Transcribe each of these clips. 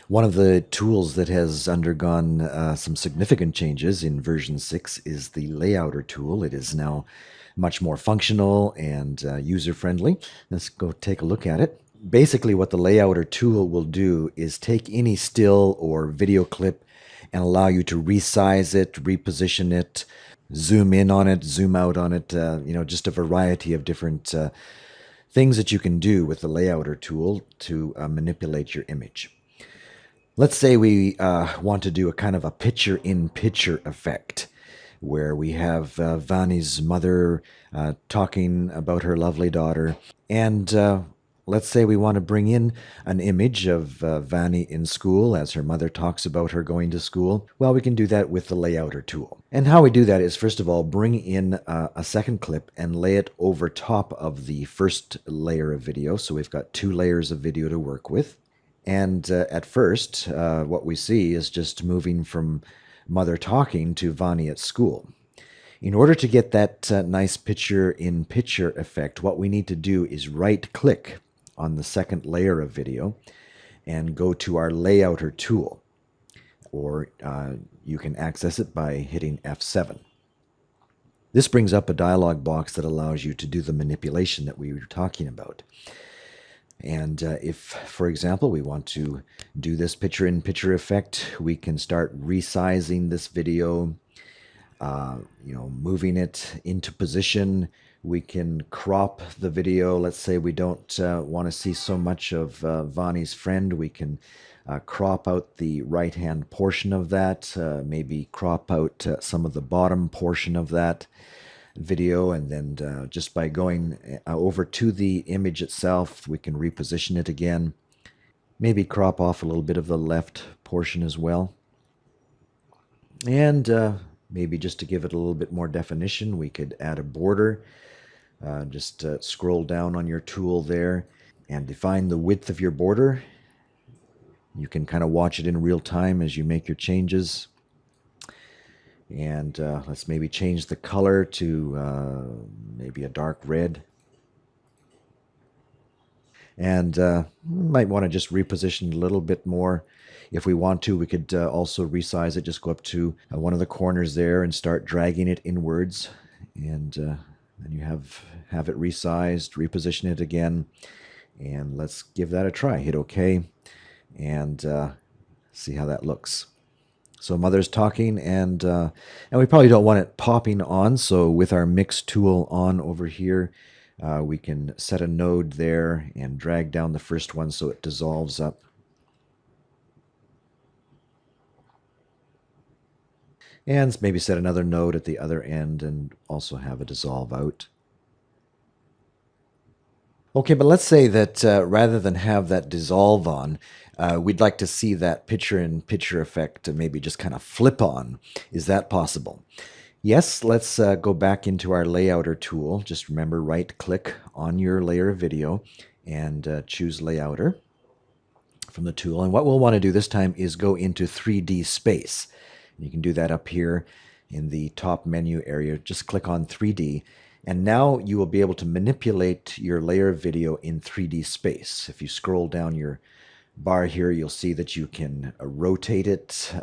One of the tools that has undergone some significant changes in version 6 is the Layouter tool. It is now much more functional and user-friendly. Let's go take a look at it. Basically, what the Layouter tool will do is take any still or video clip and allow you to resize it, reposition it, zoom in on it, zoom out on it, just a variety of different things that you can do with the Layouter tool to manipulate your image. Let's say we want to do a kind of a picture-in-picture effect where we have Vani's mother talking about her lovely daughter. And let's say we want to bring in an image of Vani in school as her mother talks about her going to school. Well, we can do that with the Layouter tool. And how we do that is, first of all, bring in a second clip and lay it over top of the first layer of video. So we've got 2 layers of video to work with. And at first, what we see is just moving from mother talking to Vani at school. In order to get that nice picture-in-picture effect, what we need to do is right-click on the second layer of video and go to our Layouter tool. Or you can access it by hitting F7. This brings up a dialog box that allows you to do the manipulation that we were talking about. And if, for example, we want to do this picture-in-picture effect, we can start resizing this video, moving it into position. We can crop the video. Let's say we don't want to see so much of Vani's friend. We can crop out the right-hand portion of that, maybe crop out some of the bottom portion of that video, and then just by going over to the image itself, we can reposition it again. Maybe crop off a little bit of the left portion as well. And maybe just to give it a little bit more definition, we could add a border. Just scroll down on your tool there and define the width of your border. You can kind of watch it in real time as you make your changes. And let's maybe change the color to maybe a dark red. And might want to just reposition it a little bit more. If we want to, we could also resize it. Just go up to one of the corners there and start dragging it inwards. And then you have it resized, reposition it again. And let's give that a try. Hit OK. And see how that looks. So mother's talking, and we probably don't want it popping on. So with our mix tool on over here, we can set a node there and drag down the first one so it dissolves up. And maybe set another node at the other end and also have a dissolve out. Okay, but let's say that rather than have that dissolve on, we'd like to see that picture-in-picture effect to maybe just kind of flip on. Is that possible? Yes, let's go back into our Layouter tool. Just remember, right-click on your layer of video and choose Layouter from the tool. And what we'll want to do this time is go into 3D space. You can do that up here in the top menu area. Just click on 3D. And now you will be able to manipulate your layer of video in 3D space. If you scroll down your bar here, you'll see that you can rotate it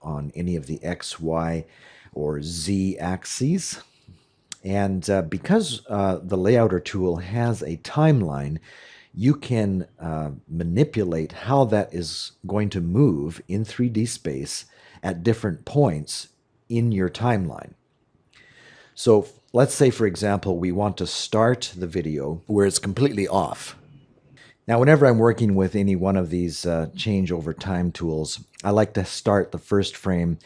on any of the X, Y, or Z axes. And because the Layouter tool has a timeline, you can manipulate how that is going to move in 3D space at different points in your timeline. So let's say, for example, we want to start the video where it's completely off. Now, whenever I'm working with any one of these change over time tools, I like to start the first frame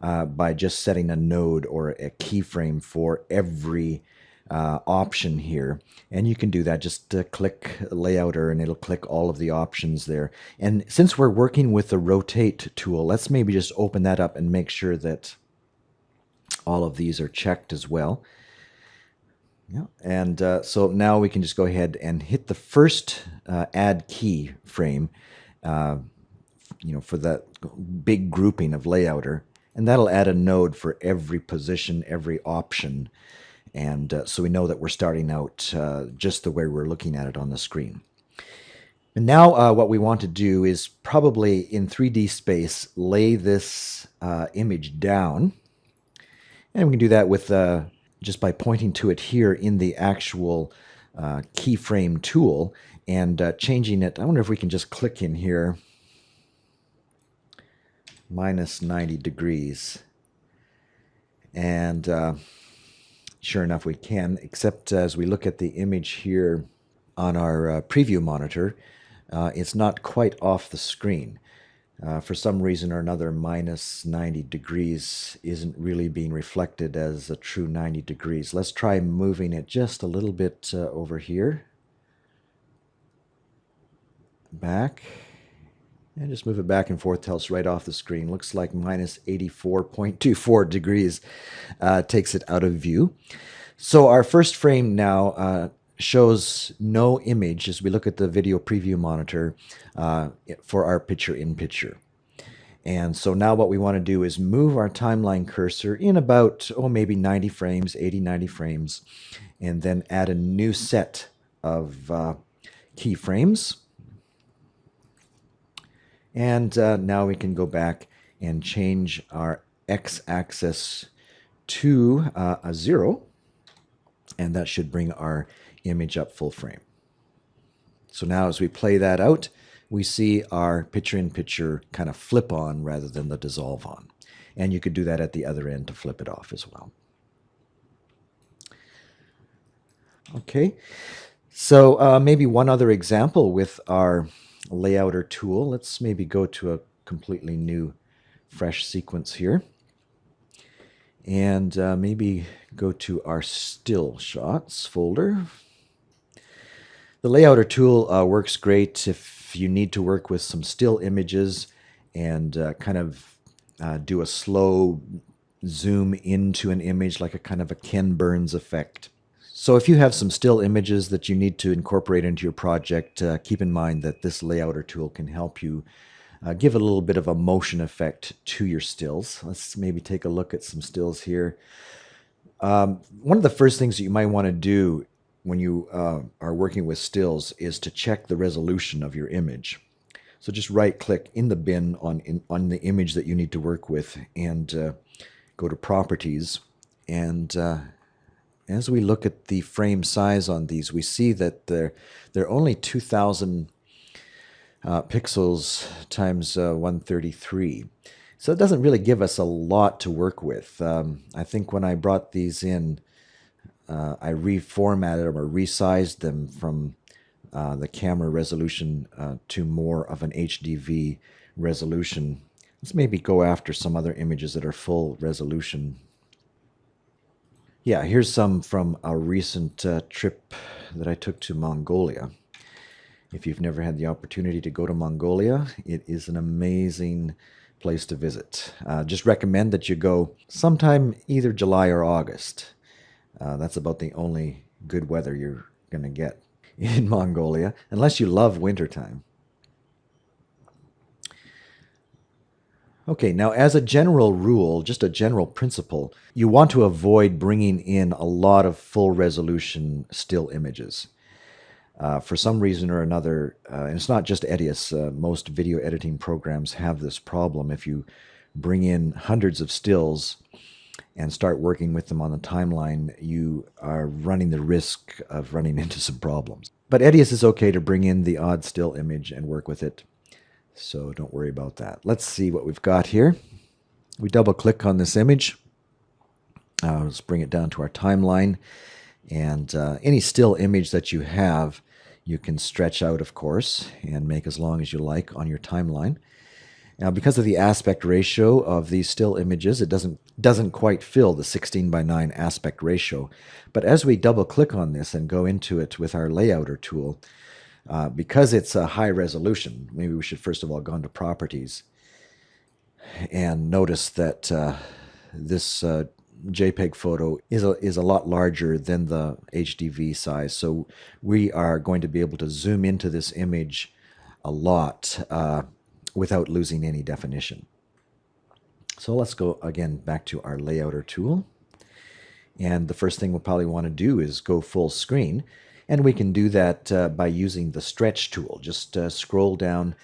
by just setting a node or a keyframe for every option here. And you can do that. Just click Layouter and it'll click all of the options there. And since we're working with the rotate tool, let's maybe just open that up and make sure that all of these are checked as well. Yeah. And so now we can just go ahead and hit the first add keyframe, for that big grouping of Layouter. And that'll add a node for every position, every option. And so we know that we're starting out just the way we're looking at it on the screen. And now what we want to do is probably in 3D space lay this image down. And we can do that with just by pointing to it here in the actual keyframe tool and changing it. I wonder if we can just click in here, minus 90 degrees. And sure enough, we can, except as we look at the image here on our preview monitor, it's not quite off the screen. For some reason or another, minus 90 degrees isn't really being reflected as a true 90 degrees. Let's try moving it just a little bit over here. Back. And just move it back and forth till it's right off the screen. Looks like minus 84.24 degrees takes it out of view. So our first frame now shows no image as we look at the video preview monitor for our picture-in-picture. And so now what we want to do is move our timeline cursor in about, maybe 90 frames, 80, 90 frames, and then add a new set of keyframes. And now we can go back and change our x-axis to a 0, and that should bring our image up full frame. So now as we play that out, we see our picture-in-picture kind of flip on rather than the dissolve on. And you could do that at the other end to flip it off as well. Okay, so maybe one other example with our layouter tool. Let's maybe go to a completely new, fresh sequence here. And maybe go to our still shots folder. The layouter tool works great if you need to work with some still images and kind of do a slow zoom into an image like a kind of a Ken Burns effect. So if you have some still images that you need to incorporate into your project, keep in mind that this layouter tool can help you give a little bit of a motion effect to your stills. Let's maybe take a look at some stills here. One of the first things that you might want to do when you are working with stills is to check the resolution of your image. So just right-click in the bin on the image that you need to work with and go to Properties. And as we look at the frame size on these, we see that they're only 2,000 pixels times 133. So it doesn't really give us a lot to work with. I think when I brought these in, I reformatted them or resized them from the camera resolution to more of an HDV resolution. Let's maybe go after some other images that are full resolution. Yeah, here's some from a recent trip that I took to Mongolia. If you've never had the opportunity to go to Mongolia, it is an amazing place to visit. Just recommend that you go sometime either July or August. That's about the only good weather you're going to get in Mongolia, unless you love wintertime. Okay, now as a general rule, just a general principle, you want to avoid bringing in a lot of full resolution still images. For some reason or another, and it's not just Edius, most video editing programs have this problem. If you bring in hundreds of stills and start working with them on the timeline, you are running the risk of running into some problems. But Edius is okay to bring in the odd still image and work with it. So don't worry about that. Let's see what we've got here. We double click on this image. Let's bring it down to our timeline. And any still image that you have, you can stretch out, of course, and make as long as you like on your timeline. Now, because of the aspect ratio of these still images, it doesn't quite fill the 16:9 aspect ratio. But as we double click on this and go into it with our layouter tool, because it's a high resolution, maybe we should first of all go into Properties and notice that this JPEG photo is a lot larger than the HDV size. So we are going to be able to zoom into this image a lot without losing any definition. So let's go again back to our layouter tool. And the first thing we'll probably want to do is go full screen. And we can do that by using the stretch tool. Just scroll down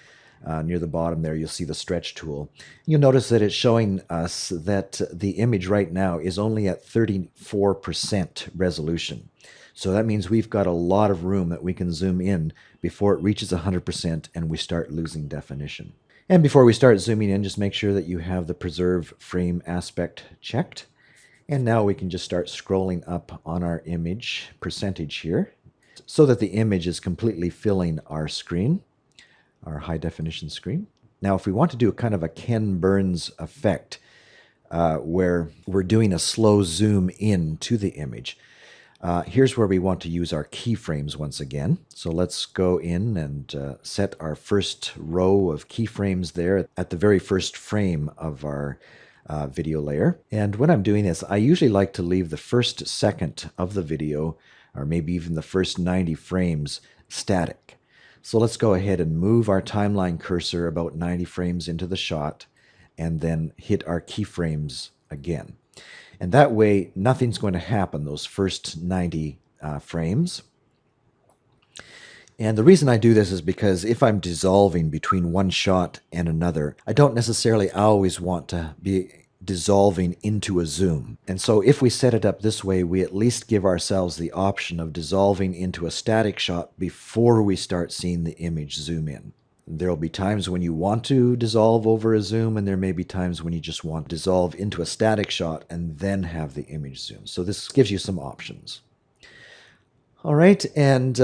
near the bottom there, you'll see the stretch tool. You'll notice that it's showing us that the image right now is only at 34% resolution. So that means we've got a lot of room that we can zoom in before it reaches 100% and we start losing definition. And before we start zooming in, just make sure that you have the preserve frame aspect checked. And now we can just start scrolling up on our image percentage here so that the image is completely filling our screen, our high definition screen. Now, if we want to do a kind of a Ken Burns effect, where we're doing a slow zoom in to the image, here's where we want to use our keyframes once again. So let's go in and set our first row of keyframes there at the very first frame of our video layer. And when I'm doing this, I usually like to leave the first second of the video, or maybe even the first 90 frames, static. So let's go ahead and move our timeline cursor about 90 frames into the shot and then hit our keyframes again. And that way, nothing's going to happen those first 90 frames. And the reason I do this is because if I'm dissolving between one shot and another, I don't necessarily always want to be dissolving into a zoom. And so if we set it up this way, we at least give ourselves the option of dissolving into a static shot before we start seeing the image zoom in. There'll be times when you want to dissolve over a zoom, and there may be times when you just want to dissolve into a static shot and then have the image zoom. So this gives you some options. All right, and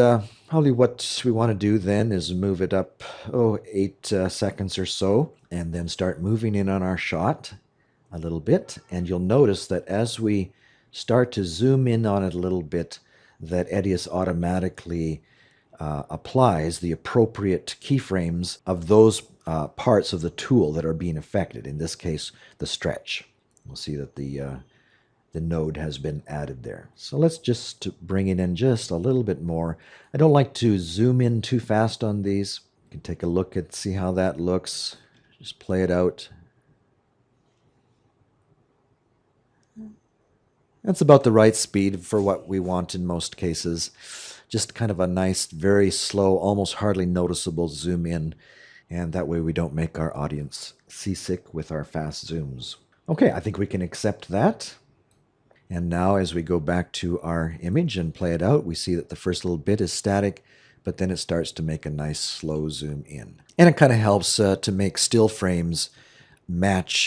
probably what we want to do then is move it up, 8 seconds or so, and then start moving in on our shot a little bit. And you'll notice that as we start to zoom in on it a little bit, that Edius automatically applies the appropriate keyframes of those parts of the tool that are being affected, in this case, the stretch. We'll see that the node has been added there. So let's just bring it in just a little bit more. I don't like to zoom in too fast on these. You can take a look and see how that looks. Just play it out. That's about the right speed for what we want in most cases. Just kind of a nice, very slow, almost hardly noticeable zoom in. And that way we don't make our audience seasick with our fast zooms. Okay, I think we can accept that. And now as we go back to our image and play it out, we see that the first little bit is static, but then it starts to make a nice slow zoom in. And it kind of helps to make still frames match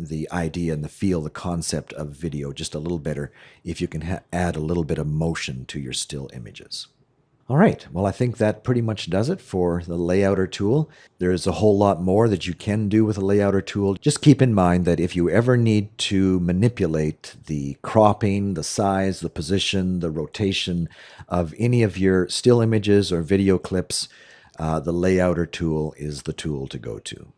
the idea and the feel, the concept of video just a little better if you can add a little bit of motion to your still images. All right, well, I think that pretty much does it for the layouter tool. There's a whole lot more that you can do with a layouter tool. Just keep in mind that if you ever need to manipulate the cropping, the size, the position, the rotation of any of your still images or video clips, the layouter tool is the tool to go to.